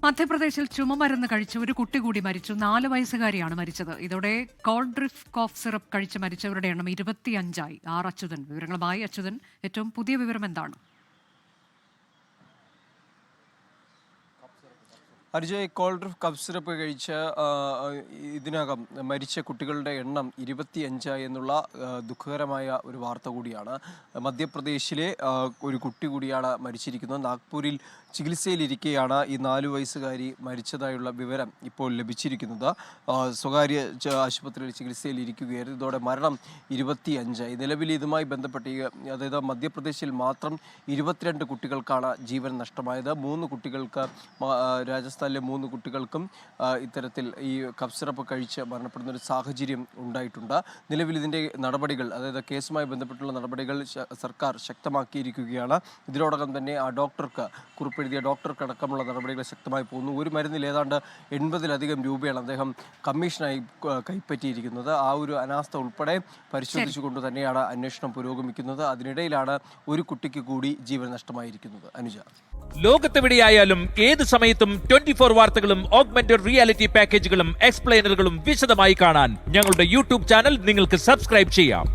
മധ്യപ്രദേശിൽ ചുമമരുന്ന് കഴിച്ച് ഒരു കുട്ടി കൂടി മരിച്ചു. 4 വയസ്സുകാരിയാണ് മരിച്ചത്. ഇതോടെ കോൾഡ്രിഫ് കോഫ് സിറപ്പ് കഴിച്ച് മരിച്ചവരുടെ എണ്ണം 25ആയി. അച്യുതൻ വിവരങ്ങളുമായി. അച്യുതൻ, ഏറ്റവും പുതിയ വിവരം എന്താണ്? അർജയ്, കോൾഡ്രിഫ് കഫ് സിറപ്പ് കഴിച്ച് ഇതിനകം മരിച്ച കുട്ടികളുടെ എണ്ണം 25 എന്നുള്ള ദുഃഖകരമായ ഒരു വാർത്ത കൂടിയാണ്. മധ്യപ്രദേശിലെ ഒരു കുട്ടി കൂടിയാണ് മരിച്ചിരിക്കുന്നത്. നാഗ്പൂരിൽ ചികിത്സയിലിരിക്കെയാണ് ഈ 4 വയസ്സുകാരി മരിച്ചതായുള്ള വിവരം ഇപ്പോൾ ലഭിച്ചിരിക്കുന്നത്. സ്വകാര്യ ആശുപത്രിയിൽ ചികിത്സയിലിരിക്കുകയായിരുന്നു. ഇതോടെ മരണം 25. നിലവിൽ ഇതുമായി ബന്ധപ്പെട്ട് അതായത് മധ്യപ്രദേശിൽ മാത്രം 22 കുട്ടികൾക്കാണ് ജീവൻ നഷ്ടമായത്. 3 കുട്ടികൾക്ക് രാജസ്ഥാനിലെ 3 കുട്ടികൾക്കും ഇത്തരത്തിൽ ഈ കഫ് സിറപ്പ് കഴിച്ച് മരണപ്പെടുന്ന ഒരു സാഹചര്യം ഉണ്ടായിട്ടുണ്ട്. നിലവിൽ ഇതിൻ്റെ നടപടികൾ, അതായത് കേസുമായി ബന്ധപ്പെട്ടുള്ള നടപടികൾ സർക്കാർ ശക്തമാക്കിയിരിക്കുകയാണ്. ഇതിനോടകം തന്നെ ആ ഡോക്ടർക്ക് കുറിപ്പെഴുതിയ ഡോക്ടർക്കടക്കമുള്ള നടപടികൾ ശക്തമായി പോകുന്നു. ഒരു മരുന്നിൽ ഏതാണ്ട് 80-ലധികം രൂപയാണ് അദ്ദേഹം കമ്മീഷനായി കൈപ്പറ്റിയിരിക്കുന്നത്. ആ ഒരു അനാസ്ഥ ഉൾപ്പെടെ പരിശോധിച്ചുകൊണ്ട് തന്നെയാണ് അന്വേഷണം പുരോഗമിക്കുന്നത്. അതിനിടയിലാണ് ഒരു കുട്ടിക്ക് കൂടി ജീവൻ നഷ്ടമായിരിക്കുന്നത്. അനുജ, ലോകത്തെവിടെയായാലും ഏത് സമയത്തും 24 വാർത്തകളും ഓഗ്മെന്റഡ് റിയാലിറ്റി പാക്കേജുകളും എക്സ്പ്ലെയിനറുകളും വിശദമായി കാണാൻ ഞങ്ങളുടെ യൂട്യൂബ് ചാനൽ നിങ്ങൾക്ക് സബ്സ്ക്രൈബ് ചെയ്യാം.